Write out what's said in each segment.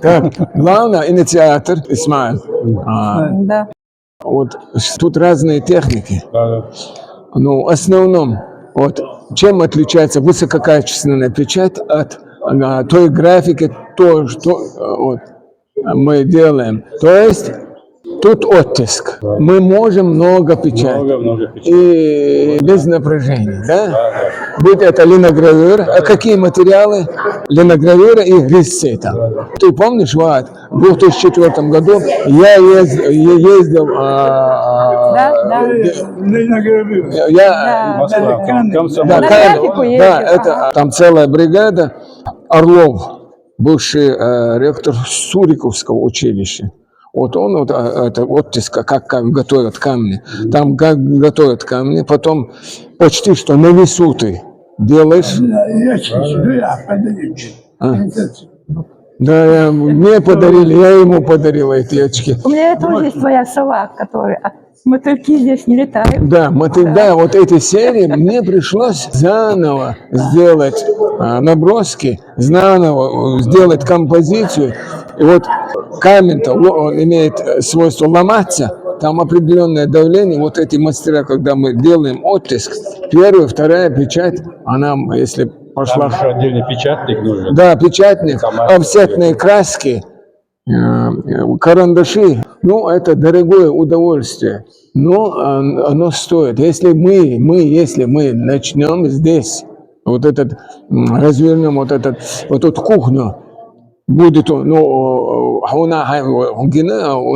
Так, главный инициатор Исмаил. Да. Вот тут разные техники. Но в основном, вот, чем отличается высококачественная печать от той графики, то, что вот, мы делаем. То есть тут оттиск. Мы можем много печатать. И без напряжения, да? Будь это линогравюра. А какие материалы? Линогравюра и резцета. Ты помнишь, Вад, в 2004 году я ездил... Это там целая бригада. Орлов, бывший ректор Суриковского училища. Вот он, вот, это оттиска, как готовят камни. Там как готовят камни, потом почти что на весу ты делаешь. Да, мне подарили, я ему подарил эти очки. У меня тоже есть твоя сова, которая... Мотыльки здесь не летают. Да, да, вот эти серии мне пришлось заново сделать наброски, заново сделать композицию. И вот камень-то, он имеет свойство ломаться, там определенное давление. Вот эти мастера, когда мы делаем оттиск, первая, вторая печать, она, если пошла... Там еще отдельный печатник нужен. Да, печатник, офсетные краски, карандаши. Ну, это дорогое удовольствие, но оно стоит. Если мы начнем здесь, вот этот, развернем вот эту кухню, будет, ну, у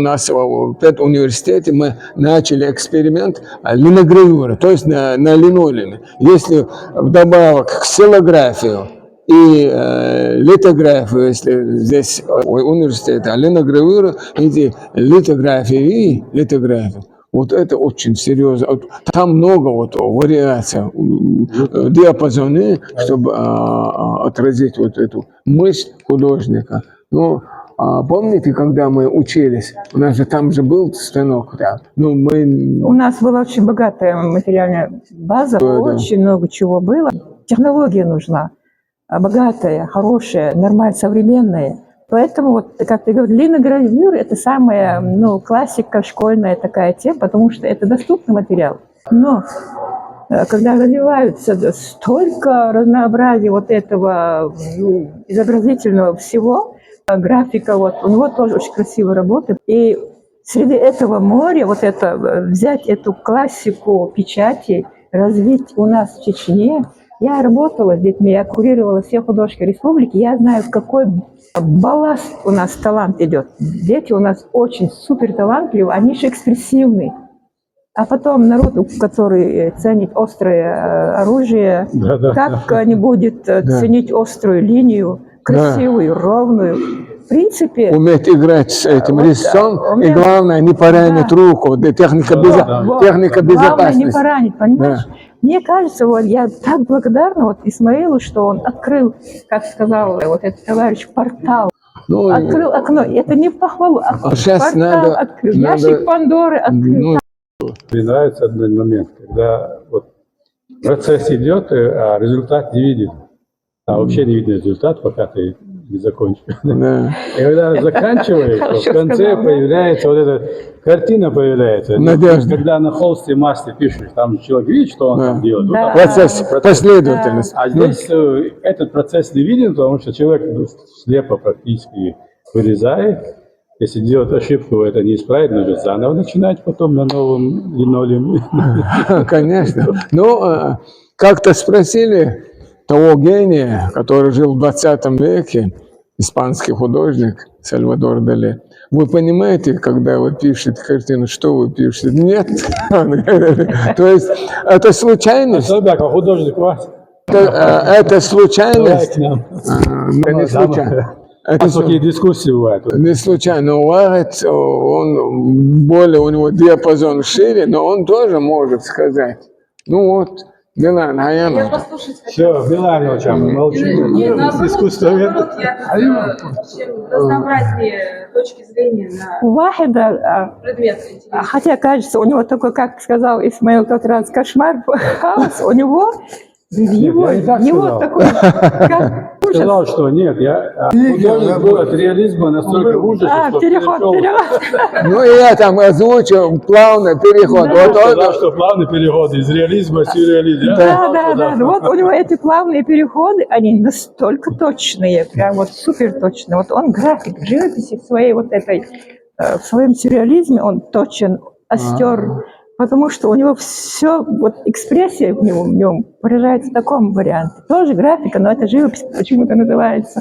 нас в педуниверситете мы начали эксперимент линогравюры, то есть на линолеуме. Если вдобавок к ксилографию и литографию, если здесь университет, линогравюра, эти литографии и литографии. Вот это очень серьезно. Там много вот вариаций, диапазоны, чтобы отразить вот эту мысль художника. Но помните, когда мы учились, у нас же там же был станок, да? Ну, у нас была очень богатая материальная база, очень много чего было. Технология нужна, богатая, хорошая, нормальная, современная. Поэтому, вот, как ты говоришь, линогравюра – это самая, ну, классика, школьная такая тема, потому что это доступный материал. Но когда развиваются столько разнообразия вот этого, ну, изобразительного всего, графика, вот, у него тоже очень красиво работает. И среди этого моря, вот это, взять эту классику печати, развить у нас в Чечне. Я работала с детьми, я курировала все художки республики, я знаю, какой балласт у нас талант идет. Дети у нас очень супер талантливые, они же экспрессивны. А потом народ, который ценит острое оружие, не будет ценить острую линию, красивую, ровную. В принципе... Уметь играть с этим резцом, и главное, не поранить руку. Техника безопасности. Главное, не поранить, понимаешь? Да. Мне кажется, вот я так благодарна вот Исмаилу, что он открыл, как сказал вот этот товарищ, портал. Ну, открыл окно. Это не похвалу, а портал открыл. Ящик Пандоры открыл. Мне нравится один момент, когда вот процесс идет, а результат не виден. А вообще не видно результат, пока ты не закончишь. Да. И когда заканчиваешь, в конце появляется вот эта картина появляется. Надежда. Когда на холсте масле пишешь, там человек видит, что он там делает. Да. Процесс, последовательность. А здесь этот процесс не виден, потому что человек слепо практически вырезает. Если делать ошибку, это не исправить, нужно заново начинать потом на новом линолеуме. Конечно. Ну, как-то спросили того гения, который жил в 20 веке, испанский художник Сальвадор Дали. Вы понимаете, когда вы пишете картину, что вы пишете? Нет. То есть это случайность. Художник у вас? Это случайность. Это не случайно. Такие дискуссии бывают. Не случайно. Он более, у него диапазон шире, но он тоже может сказать. Ну вот, Билан, Хаянов. Все, Биланович, молчим. Искусство. Разнообразие точки зрения на Вахида, предмет. Хотя, кажется, у него такой, как сказал Исмаил тот раз, кошмар, хаос, у него такой, как ужас. сказал, что нет, художник был от реализма настолько в ужасе, что Переход. Ну, и я там озвучил плавно переход. Да. Он сказал, что плавный переход из реализма в сюрреализм. Да. Вот у него эти плавные переходы, они настолько точные, прям вот супер точные. Вот он график в живописи в своей вот этой, в своем сюрреализме, он точен, остер, потому что у него все, вот экспрессия в нем выражается в таком варианте. Тоже графика, но это живопись почему-то называется.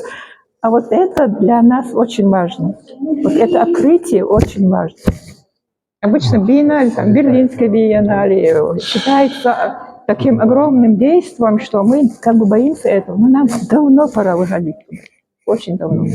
А вот это для нас очень важно. Вот это открытие очень важно. Обычно биеннале, там, Берлинская биеннале считается таким огромным действием, что мы как бы боимся этого. Но нам давно пора выходить туда. Очень давно.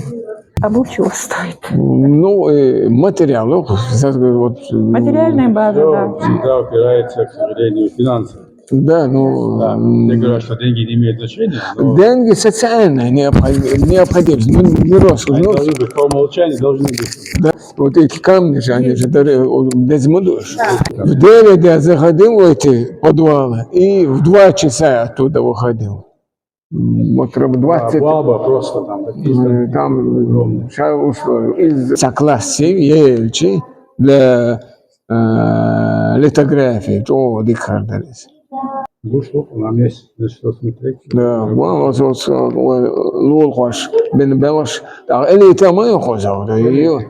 А чего стоит? Ну, материал. Ну, вот, Материальная база, да. Всегда упирается, к сожалению, в финансы. Да, ну... Да, я говорю, что деньги не имеют значения, но Деньги социальная необходимость, ну, не роскошь. они Ну, должны быть по умолчанию, должны быть. да, вот эти камни же, они же без мудош. В 9 я заходил в эти подвалы и в 2 часа оттуда выходил. Вот 20... Баба просто там такие. Там из согласия Ельчи для литографии, то дикардались. Бушлук, у нас есть на что смотреть. Да, вот лолхош, бен белош. Или там и хозяин, да, ее.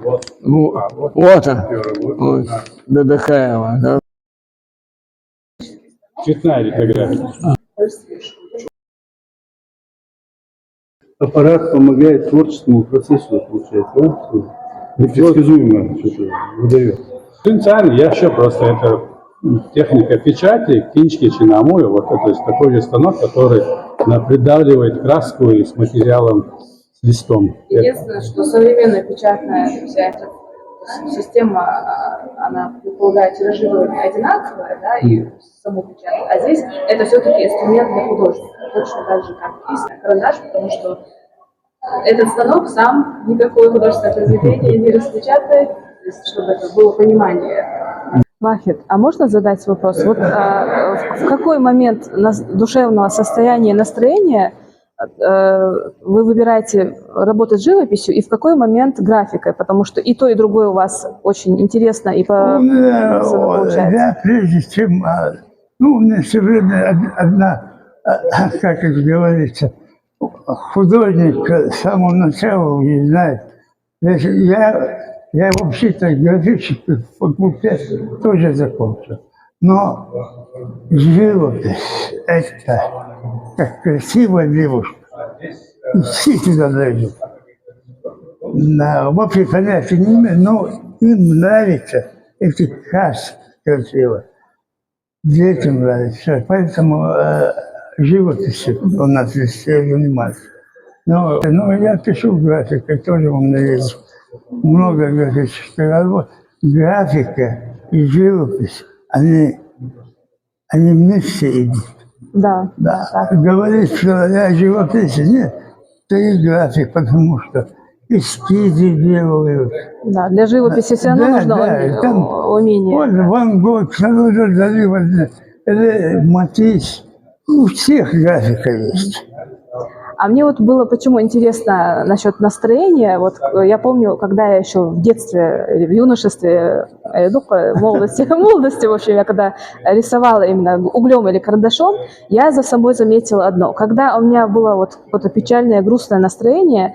Ну, вот он, да, такая, да. Цветная литография. Аппарат помогает творческому процессу, получается, да? Непредсказуемо что-то выдает. Потенциально, я еще просто это техника печати, кинчки чинамую, вот это есть такой же станок, который придавливает краску и с материалом, с листом. Единственное, что современная печатная вся эта система, она предполагает тиражирование одинаковое, да, и саму печать. А здесь это все-таки инструмент для художника, точно так же, как и карандаш, потому что этот станок сам никакое художественное произведение не распечатает, то есть, чтобы это было понимание. Вахид, а можно задать вопрос? Вот в какой момент душевного состояния, настроения вы выбираете работать с живописью и в какой момент графикой? Потому что и то, и другое у вас очень интересно и получается. Я прежде чем, у меня все время одна, как это говорится, художник с самого начала не знает. Я вообще-то графический факультет тоже закончил. Но живопись – это как красивая девушка. Действительно даже. Вообще понятия не имею, но им нравится эти краски красивые. Детям нравится. Поэтому живописью у нас здесь все занимаются. Но я пишу графикой, тоже у меня есть много графических работ. Графика и живопись, они вместе идут. Да. Говорит, что я живописец, нет, это и график, потому что эскизы делают. Да, для живописи все равно нужно умение. Вот Ван Гог, Салвадор Дали, это Матисс, у всех графика есть. А мне вот было почему интересно насчет настроения. Вот я помню, когда я еще в детстве, или в юношестве, в молодости, в общем, я когда рисовала именно углем или карандашом, я за собой заметила одно. Когда у меня было вот какое-то печальное, грустное настроение,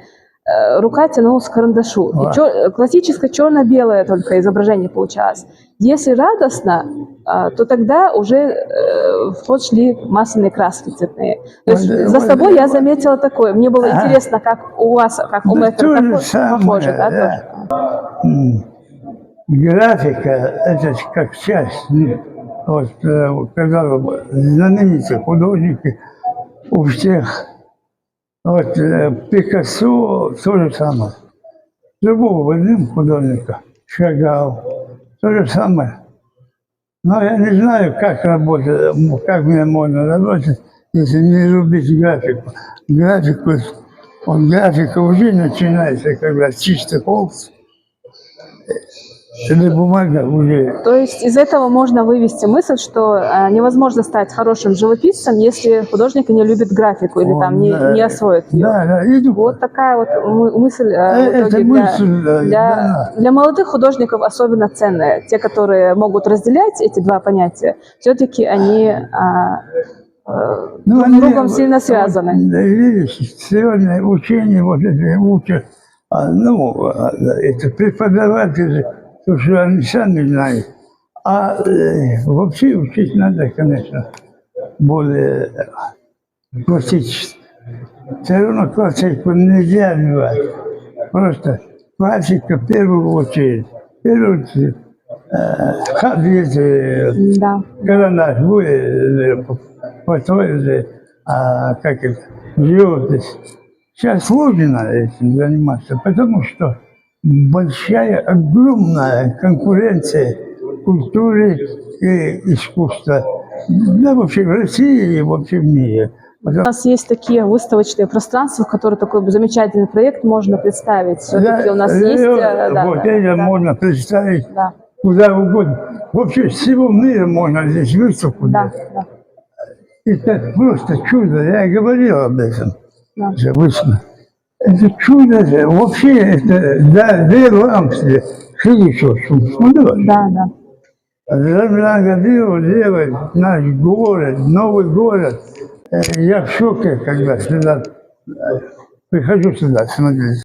рука тянулась к карандашу. И классическое черно-белое только изображение получалось. Если радостно, то тогда уже в ход шли масляные краски цветные. То есть за собой я заметила такое. Мне было интересно, как у вас, как у мэстера, похоже, да? Графика – это как часть. Вот, когда знаменитые художники у всех. Вот Пикассо – то же самое. Любого возьмем художника, Шагал – то же самое. Но я не знаю, как работать, как мне можно работать, если не любить графику. Графика уже начинается, когда чистый холст. Или бумага уже... То есть из этого можно вывести мысль, что невозможно стать хорошим живописцем, если художник не любит графику или там не освоит ее. Да, и Вот такая вот мысль в это итоге мысль, для молодых художников особенно ценная. Те, которые могут разделять эти два понятия, все-таки они друг с другом сильно связаны. Видишь, сегодня учение вот это учат, это преподаватели, то, что они сами знают. Вообще учить надо, конечно, более классически. Все равно классику нельзя отбивать. Просто классика в первую очередь. В первую очередь, Да. карандаш будет, потом, как это, живопись. Сейчас сложно этим заниматься, потому что большая, огромная конкуренция культуры и искусства. Да, вообще в России и вообще в мире. У нас есть такие выставочные пространства, в которые такой замечательный проект можно представить. Все-таки у нас есть... Вот это можно представить куда угодно. Вообще всего мира можно здесь выставку. Да. Это просто чудо. Я говорил об этом. Да. Это чудо. Вообще это две лампы. Да. Заградил делать наш город, новый город. Я в шоке, когда сюда прихожу сюда смотреть.